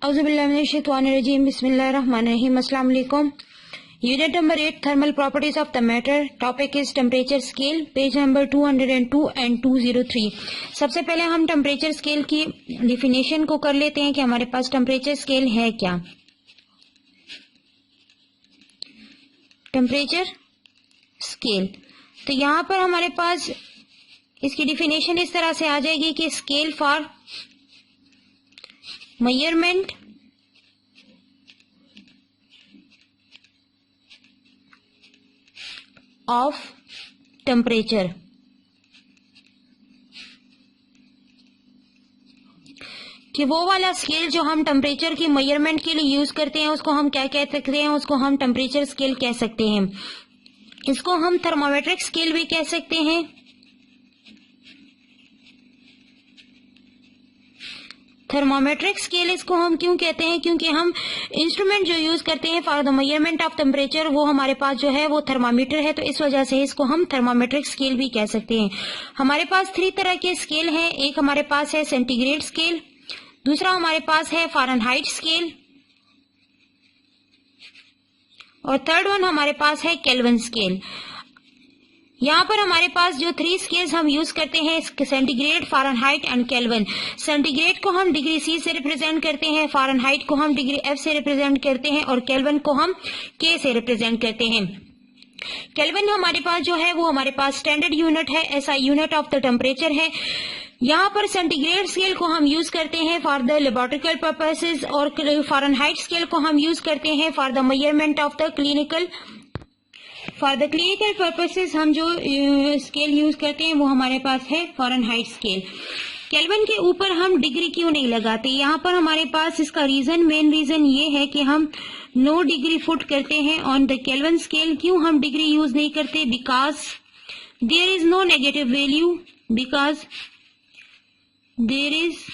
औज़ुबिल्लाहिमिनश्शैतानिर्रजीम बिस्मिल्लाहिर्रहमानिर्रहीम। अस्सलाम वालेकुम। Unit number 8 thermal properties of the matter. Topic is temperature scale, page number 202 and 203। सबसे पहले हम टेम्परेचर स्केल की डिफिनेशन को कर लेते हैं कि हमारे पास टेम्परेचर स्केल है क्या। टेम्परेचर स्केल, तो यहाँ पर हमारे पास इसकी डिफिनेशन इस तरह से आ जाएगी कि scale for measurement of temperature. कि वो वाला स्केल जो हम टेम्परेचर की मेजरमेंट के लिए यूज करते हैं उसको हम क्या कह सकते हैं, उसको हम टेम्परेचर स्केल कह सकते हैं। इसको हम थर्मोमेट्रिक स्केल भी कह सकते हैं। थर्मोमेट्रिक स्केल इसको हम क्यों कहते हैं, क्योंकि हम इंस्ट्रूमेंट जो यूज करते हैं for the measurement of temperature वो हमारे पास जो है वो थर्मामीटर है, तो इस वजह से इसको हम थर्मोमेट्रिक स्केल भी कह सकते हैं। हमारे पास 3 तरह के स्केल हैं। एक हमारे पास है सेंटीग्रेड स्केल, दूसरा हमारे पास है फ़ारेनहाइट स्केल, और थर्ड वन हमारे पास है केल्विन स्केल। यहाँ पर हमारे पास जो 3 स्केल्स हम यूज करते हैं, centigrade, Fahrenheit and kelvin. Centigrade को हम डिग्री सी से रिप्रेजेंट करते हैं, फ़ारेनहाइट को हम डिग्री एफ से रिप्रेजेंट करते हैं, और केल्विन को हम के से रिप्रेजेंट करते हैं। केल्विन हमारे पास जो है वो हमारे पास स्टैंडर्ड यूनिट है, ऐसा यूनिट ऑफ द टेम्परेचर है। यहाँ पर सेंटीग्रेड स्केल को हम यूज करते हैं फॉर द लेबोरेटरिकल पर्पसेस, और फ़ारेनहाइट स्केल को हम यूज करते हैं for the measurement of the clinical purposes. हम जो स्केल यूज करते हैं वो हमारे पास है फ़ारेनहाइट स्केल। केल्विन के ऊपर हम डिग्री क्यों नहीं लगाते, यहाँ पर हमारे पास इसका मेन रीजन ये है कि हम नो डिग्री फुट करते हैं ऑन द केल्विन स्केल। क्यों हम डिग्री यूज नहीं करते, because there is no negative value, because there is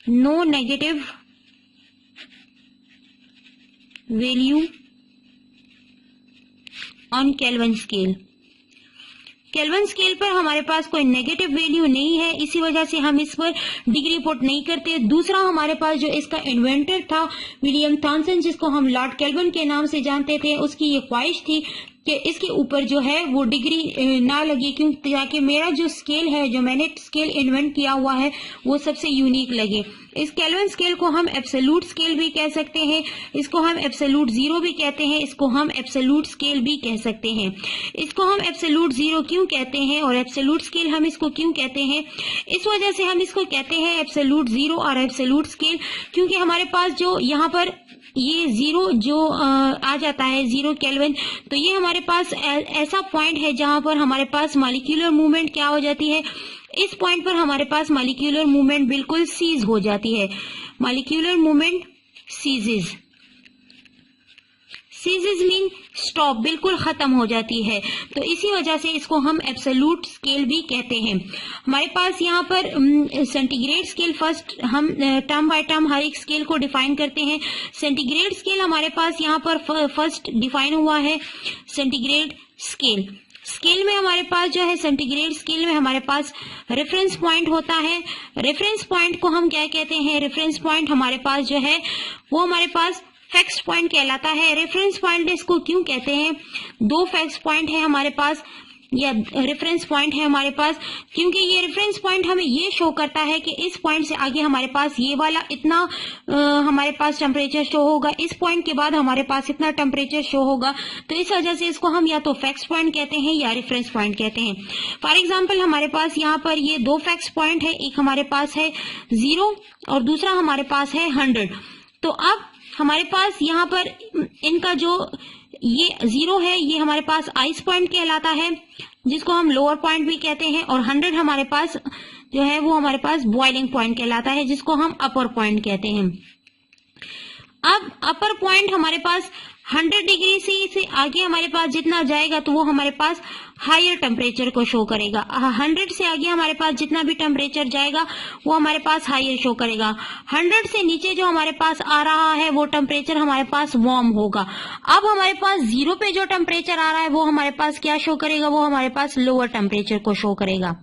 no negative value on Kelvin scale. Kelvin scale पर हमारे पास कोई नेगेटिव वैल्यू नहीं है, इसी वजह से हम इस पर डिग्री पुट नहीं करते। दूसरा हमारे पास जो इसका इन्वेंटर था विलियम थॉमसन, जिसको हम लॉर्ड केल्विन के नाम से जानते थे, उसकी ये ख्वाहिश थी कि इसके ऊपर जो है वो डिग्री ना लगे, क्योंकि ताकि मेरा जो स्केल है, जो मैंने स्केल इन्वेंट किया हुआ है, वो सबसे यूनिक लगे। इस केल्विन स्केल को हम एब्सोल्यूट स्केल भी कह सकते हैं, इसको हम एब्सोल्यूट जीरो भी कहते हैं, इसको हम एब्सोल्यूट स्केल भी कह सकते हैं। इसको हम एब्सोल्यूट जीरो क्यों कहते हैं और एब्सोल्यूट स्केल हम इसको क्यों कहते हैं, इस वजह से हम इसको कहते हैं एब्सोल्यूट जीरो और एब्सोल्यूट स्केल, क्योंकि हमारे पास जो यहाँ पर ये जीरो जो आ जाता है, 0 केल्विन, तो ये हमारे पास ऐसा पॉइंट है जहां पर हमारे पास मॉलिक्यूलर मूवमेंट क्या हो जाती है, इस पॉइंट पर हमारे पास मॉलिक्यूलर मूवमेंट बिल्कुल सीज हो जाती है। मॉलिक्यूलर मूवमेंट सीजेज मीन स्टॉप, बिल्कुल खत्म हो जाती है, तो इसी वजह से इसको हम एब्सोल्यूट स्केल भी कहते हैं। हमारे पास यहाँ पर सेंटीग्रेड स्केल, फर्स्ट हम टर्म बाय टर्म हर एक स्केल को डिफाइन करते हैं। सेंटीग्रेड स्केल हमारे पास यहाँ पर फर्स्ट डिफाइन हुआ है सेंटीग्रेड स्केल। स्केल में हमारे पास जो है, सेंटीग्रेड स्केल में हमारे पास रेफरेंस पॉइंट होता है। रेफरेंस पॉइंट को हम क्या कहते हैं, रेफरेंस पॉइंट हमारे पास जो है वो हमारे पास फिक्स्ड पॉइंट कहलाता है। रेफरेंस पॉइंट इसको क्यों कहते हैं, 2 फिक्स्ड पॉइंट है हमारे पास, या रेफरेंस पॉइंट है हमारे पास, क्योंकि ये रेफरेंस पॉइंट हमें ये शो करता है कि इस पॉइंट से आगे हमारे पास ये वाला इतना हमारे पास टेम्परेचर शो होगा, इस पॉइंट के बाद हमारे पास इतना टेम्परेचर शो होगा, तो इस वजह से इसको हम या तो फिक्स्ड पॉइंट कहते हैं या रेफरेंस पॉइंट कहते हैं। फॉर एग्जाम्पल हमारे पास यहाँ पर ये 2 फिक्स्ड पॉइंट है, एक हमारे पास है 0 और दूसरा हमारे पास है 100। तो अब हमारे पास यहाँ पर इनका जो ये 0 है ये हमारे पास आइस पॉइंट कहलाता है, जिसको हम लोअर पॉइंट भी कहते हैं, और 100 हमारे पास जो है वो हमारे पास बॉइलिंग पॉइंट कहलाता है, जिसको हम अपर पॉइंट कहते हैं। अब अपर पॉइंट हमारे पास 100 डिग्री से आगे हमारे पास जितना जाएगा तो वो हमारे पास हायर टेम्परेचर को शो करेगा। 100 से आगे हमारे पास जितना भी टेम्परेचर जाएगा वो हमारे पास हायर शो करेगा। 100 से नीचे जो हमारे पास आ रहा है वो टेम्परेचर हमारे पास वार्म होगा। अब हमारे पास 0 पे जो टेम्परेचर आ रहा है वो हमारे पास क्या शो करेगा, वो हमारे पास लोअर टेम्परेचर को शो करेगा।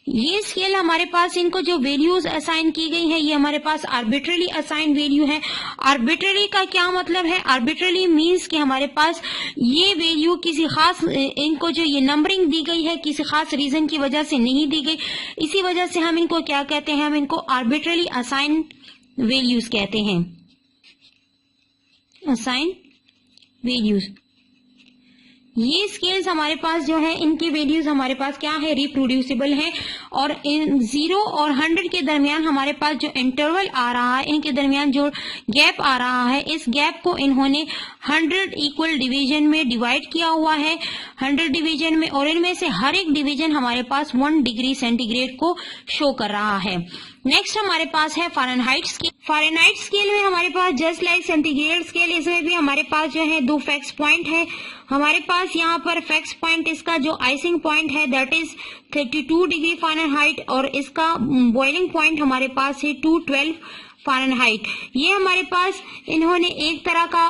ये स्केल हमारे पास इनको जो वैल्यूज असाइन की गई है ये हमारे पास आर्बिट्रली असाइन वैल्यू है। आर्बिट्रली का क्या मतलब है? आर्बिट्रली मींस कि हमारे पास ये वैल्यू किसी खास, इनको जो ये नंबरिंग दी गई है किसी खास रीजन की वजह से नहीं दी गई, इसी वजह से हम इनको क्या कहते हैं? हम इनको आर्बिट्रली असाइन वैल्यूज कहते हैं। असाइन वैल्यूज, ये स्केल्स हमारे पास जो है इनकी वैल्यूज हमारे पास क्या है? रिप्रोड्यूसिबल है। और इन 0 और 100 के दरमियान हमारे पास जो इंटरवल आ रहा है, इनके दरमियान जो गैप आ रहा है, इस गैप को इन्होंने 100 इक्वल डिवीजन में डिवाइड किया हुआ है, 100 डिवीजन में, और इनमें से हर एक डिवीजन हमारे पास 1 डिग्री सेंटीग्रेड को शो कर रहा है। नेक्स्ट हमारे पास है फ़ारेनहाइट स्केल। फ़ारेनहाइट स्केल में हमारे पास जस्ट लाइक सेंटीग्रेड स्केल, इसमें भी हमारे पास जो है 2 फिक्स पॉइंट है। हमारे पास यहाँ पर फिक्स पॉइंट, इसका जो आइसिंग पॉइंट है दैट इज 32 डिग्री फ़ारेनहाइट, और इसका बॉइलिंग पॉइंट हमारे पास है 212 फ़ारेनहाइट। ये हमारे पास इन्होंने एक तरह का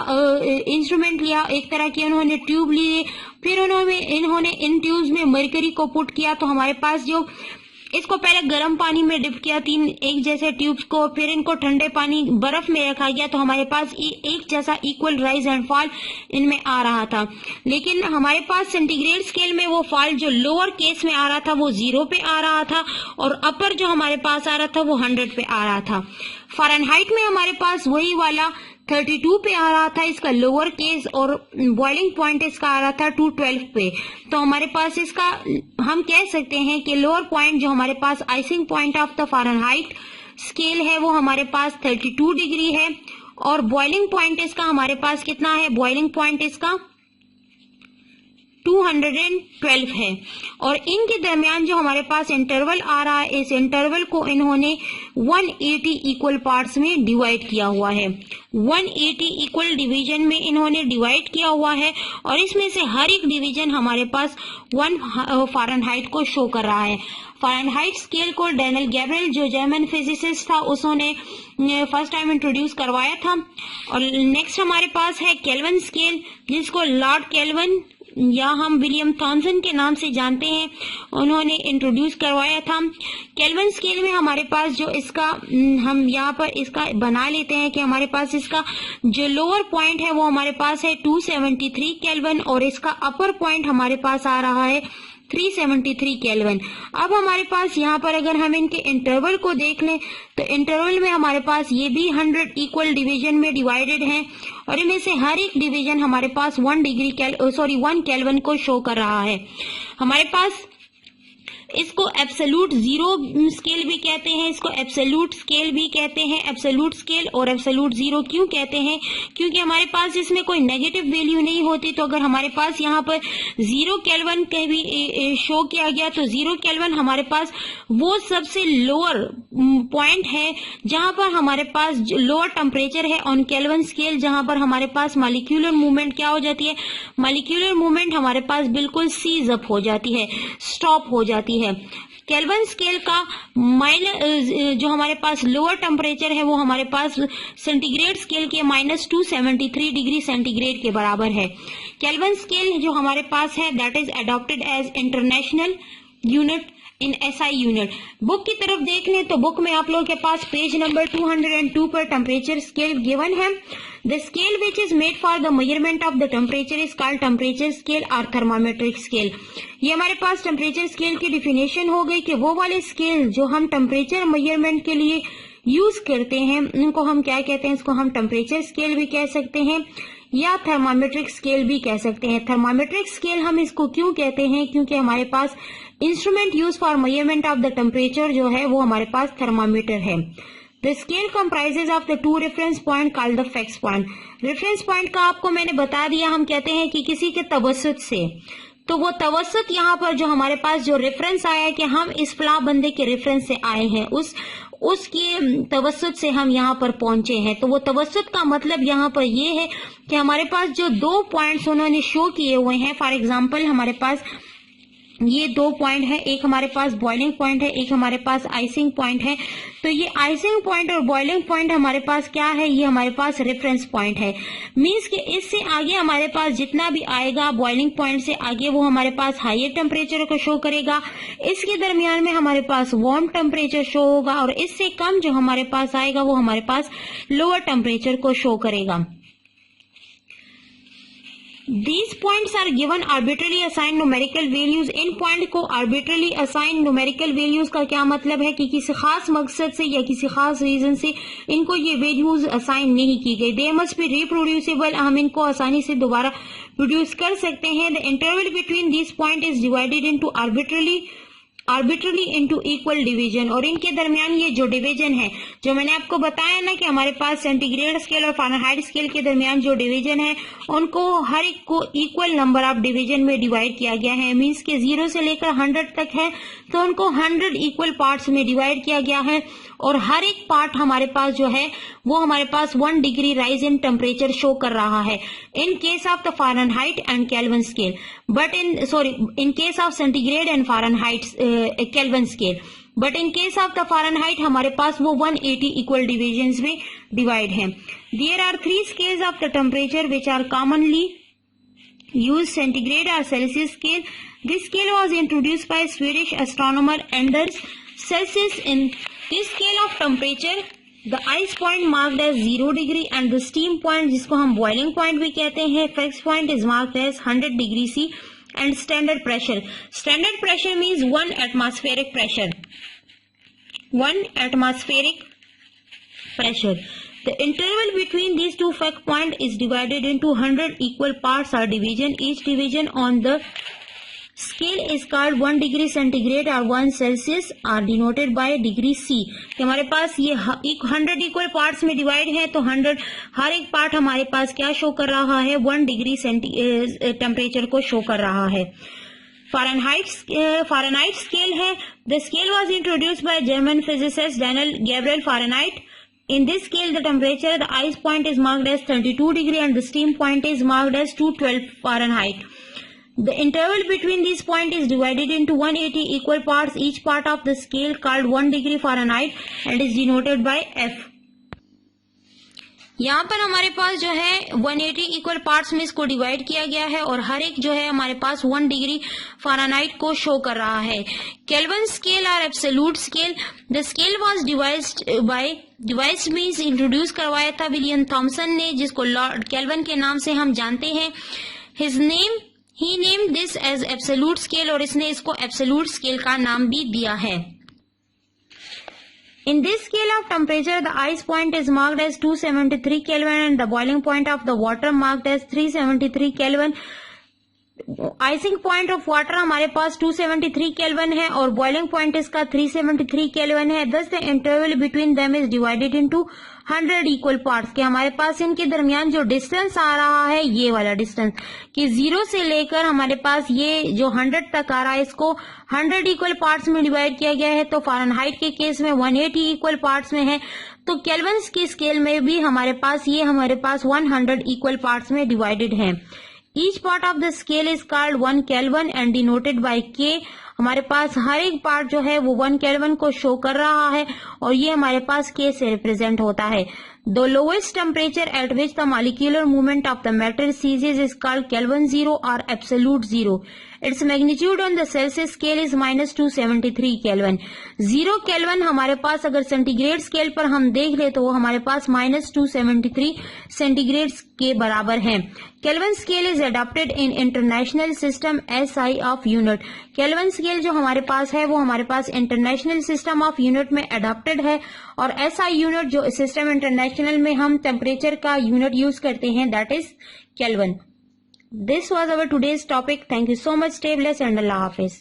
इंस्ट्रूमेंट लिया, एक तरह की उन्होंने ट्यूब लिए, फिर इन्होंने इन ट्यूब्स में मरकरी को पुट किया। तो हमारे पास जो इसको पहले गर्म पानी में डिप किया 3 एक जैसे ट्यूब्स को, फिर इनको ठंडे पानी बर्फ में रखा गया, तो हमारे पास एक जैसा इक्वल राइज एंड फॉल इनमें आ रहा था। लेकिन हमारे पास सेंटीग्रेड स्केल में वो फॉल जो लोअर केस में आ रहा था वो 0 पे आ रहा था, और अपर जो हमारे पास आ रहा था वो 100 पे आ रहा था। फ़ारेनहाइट में हमारे पास वही वाला 32 पे आ रहा था इसका लोअर केस, और बॉइलिंग पॉइंट इसका आ रहा था 212 पे। तो हमारे पास इसका हम कह सकते हैं कि लोअर पॉइंट जो हमारे पास icing point of the Fahrenheit scale है वो हमारे पास 32 डिग्री है, और बॉइलिंग पॉइंट इसका हमारे पास कितना है? बॉइलिंग पॉइंट इसका 212 है। और इनके दरमियान जो हमारे पास इंटरवल आ रहा है, इस इंटरवल को इन्होंने 180 इक्वल पार्ट्स में डिवाइड किया हुआ है। 180 इक्वल डिवीजन में इन्होंने डिवाइड किया हुआ है, और इसमें से हर एक डिवीजन हमारे पास 1 फ़ारेनहाइट को शो कर रहा है। फ़ारेनहाइट स्केल को डैनियल गैब्रिएल जो जर्मन फिजिसिस्ट था उसने फर्स्ट टाइम इंट्रोड्यूस करवाया था। और नेक्स्ट हमारे पास है केल्विन स्केल, जिसको लॉर्ड केल्विन या हम विलियम थॉम्सन के नाम से जानते हैं, उन्होंने इंट्रोड्यूस करवाया था। केल्विन स्केल में हमारे पास जो इसका हम यहाँ पर इसका बना लेते हैं कि हमारे पास इसका जो लोअर पॉइंट है वो हमारे पास है 273 केल्विन, और इसका अपर पॉइंट हमारे पास आ रहा है 373 केल्विन। अब हमारे पास यहाँ पर अगर हम इनके इंटरवल को देख लें तो इंटरवल में हमारे पास ये भी 100 इक्वल डिवीजन में डिवाइडेड हैं, और इनमें से हर एक डिवीजन हमारे पास 1 केल्विन को शो कर रहा है। हमारे पास इसको एब्सोल्यूट जीरो स्केल भी कहते हैं, इसको एब्सोल्यूट स्केल भी कहते हैं। एब्सोल्यूट स्केल और एब्सोल्यूट जीरो क्यों कहते हैं? क्योंकि हमारे पास इसमें कोई नेगेटिव वैल्यू नहीं होती। तो अगर हमारे पास यहाँ पर 0 केल्विन कहीं भी शो किया गया तो 0 केल्विन हमारे पास वो सबसे लोअर पॉइंट है जहां पर हमारे पास लोअर टेम्परेचर है ऑन केल्विन स्केल, जहां पर हमारे पास मॉलिक्यूलर मूवमेंट क्या हो जाती है? मॉलिक्यूलर मूवमेंट हमारे पास बिल्कुल सीज अप हो जाती है, स्टॉप हो जाती है। केल्विन स्केल का जो हमारे पास लोअर टेम्परेचर है वो हमारे पास सेंटीग्रेड स्केल के -273 डिग्री सेंटीग्रेड के बराबर है। केल्विन स्केल जो हमारे पास है that is adopted as international unit in SI unit. Book की तरफ देख लें तो बुक में आप लोगों के पास पेज नंबर 202 पर टेम्परेचर स्केल गिवन है। The scale which is made for the measurement of the temperature is called temperature scale or thermometric scale। ये हमारे पास टेम्परेचर स्केल की डिफिनेशन हो गई कि वो वाले स्केल जो हम टेम्परेचर मेजरमेंट के लिए यूज करते हैं उनको हम क्या कहते हैं? इसको हम टेम्परेचर स्केल भी कह सकते हैं या थर्मामेट्रिक स्केल भी कह सकते हैं। थर्मामेट्रिक स्केल हम इसको क्यों कहते हैं? क्योंकि हमारे पास instrument use for measurement of the temperature जो है वो हमारे पास थर्मामीटर है। The scale comprises of the two reference point called the fixed point। Reference point का आपको मैंने बता दिया, हम कहते हैं कि किसी के तवसुत से, तो वो तवसुत यहाँ पर जो हमारे पास जो रेफरेंस आया है कि हम इस फला बंदे के रेफरेंस से आए हैं, उसके तवसुत से हम यहाँ पर पहुंचे हैं। तो वो तवसुत का मतलब यहाँ पर ये है कि हमारे पास जो 2 पॉइंट्स उन्होंने शो किए हुए हैं, फॉर एग्जाम्पल हमारे पास ये 2 पॉइंट है, एक हमारे पास बॉइलिंग पॉइंट है, एक हमारे पास आइसिंग पॉइंट है। तो ये आइसिंग पॉइंट और बॉइलिंग पॉइंट हमारे पास क्या है, ये हमारे पास रेफरेंस पॉइंट है। मींस कि इससे आगे हमारे पास जितना भी आएगा बॉइलिंग पॉइंट से आगे वो हमारे पास हायर टेम्परेचर को शो करेगा, इसके दरमियान में हमारे पास वार्म टेम्परेचर शो होगा, और इससे कम जो हमारे पास आएगा वो हमारे पास लोअर टेम्परेचर को शो करेगा। These points are given arbitrarily assigned numerical values। In point को arbitrarily assigned numerical values का क्या मतलब है कि किसी खास मकसद से या किसी खास रीजन से इनको ये वैल्यूज असाइन नहीं की गई। They must be reproducible। हम इनको आसानी से दोबारा प्रोड्यूस कर सकते हैं। The interval between these points is divided into arbitrarily into equal division। और इनके दरमियान ये जो डिवीजन है, जो मैंने आपको बताया ना कि हमारे पास सेंटीग्रेड स्केल और फ़ारेनहाइट स्केल के दरमियान जो डिवीजन है उनको हर एक को इक्वल नंबर ऑफ डिवीजन में डिवाइड किया गया है। मींस के 0 से लेकर 100 तक है तो उनको 100 इक्वल पार्ट्स में डिवाइड किया गया है, और हर एक पार्ट हमारे पास जो है वो हमारे पास 1 degree rise in temperature show कर रहा है in case of the Fahrenheit and Kelvin scale, but in case of centigrade and Fahrenheit Kelvin scale, but in case of the Fahrenheit हमारे पास वो 180 इक्वल डिविजन्स में डिवाइड है। There are 3 scales of the temperature which are commonly use centigrade or Celsius scale। This scale was introduced by Swedish astronomer Anders Celsius। In this scale of temperature, the ice point marked as 0 degree and the steam point, जिसको हम boiling point भी कहते हैं, fixed point is marked as 100 degree C and standard pressure। Standard pressure means 1 atmospheric pressure। 1 atmospheric pressure। The interval between these two fixed points is divided into 100 equal parts or division। Each division on the scale is called 1 degree centigrade or 1 Celsius are denoted by degree C। कि हमारे पास ये 100 equal parts में divide है तो 100 हर एक part हमारे पास क्या show कर रहा है, 1 डिग्री टेम्परेचर को शो कर रहा है। फ़ारेनहाइट स्केल है। The scale was introduced by German physicist Daniel Gabriel Fahrenheit. In this scale, the temperature at the ice point is marked as 32 degree and the steam point is marked as 212 Fahrenheit। The interval between these points is divided into 180 equal parts, each part of the scale called 1 degree Fahrenheit and is denoted by F। यहाँ पर हमारे पास जो है 180 equal parts में इसको divide किया गया है और हर एक जो है हमारे पास 1 डिग्री फ़ारेनहाइट को शो कर रहा है। केल्विन स्केल और absolute scale. The scale was devised means introduce करवाया था विलियम थॉमसन ने, जिसको लॉर्ड केल्विन के नाम से हम जानते हैं। He named this as absolute scale, और इसने इसको एब्सोल्यूट स्केल का नाम भी दिया है। In this scale of temperature, the ice point is marked as 273 Kelvin and the boiling point of the water marked as 373 Kelvin। Icing point of water हमारे पास 273 kelvin है और बॉइलिंग पॉइंट इसका 373 kelvin है। दस the interval between them is divided into 100 equal parts. के हमारे पास इनके दरमियान जो डिस्टेंस आ रहा है ये वाला डिस्टेंस कि 0 से लेकर हमारे पास ये जो 100 तक आ रहा है इसको 100 इक्वल पार्ट्स में डिवाइड किया गया है। तो फ़ारेनहाइट के केस में 180 इक्वल पार्ट्स में है, तो केल्विन की स्केल में भी हमारे पास 100 इक्वल पार्ट्स में डिवाइडेड है। Each part of the scale is called 1 Kelvin and denoted by K। हमारे पास हर एक पार्ट जो है वो 1 केल्विन को शो कर रहा है और ये हमारे पास K से रिप्रेजेंट होता है। The lowest temperature at which the molecular movement of the matter ceases is called Kelvin zero or absolute zero। Its magnitude on the Celsius scale is -273 Kelvin। 0 kelvin हमारे पास अगर सेंटीग्रेड स्केल पर हम देख ले तो वो हमारे पास -273 सेंटीग्रेड के बराबर है। Kelvin scale is adopted in international system SI of unit. Kelvin scale जो हमारे पास है वो हमारे पास इंटरनेशनल सिस्टम ऑफ यूनिट में अडॉप्टेड है और SI यूनिट जो सिस्टम इंटरनेशनल में हम टेम्परेचर का यूनिट यूज करते हैं that is kelvin. This was our today's topic. Thank you so much. Stay blessed and Allah Hafiz।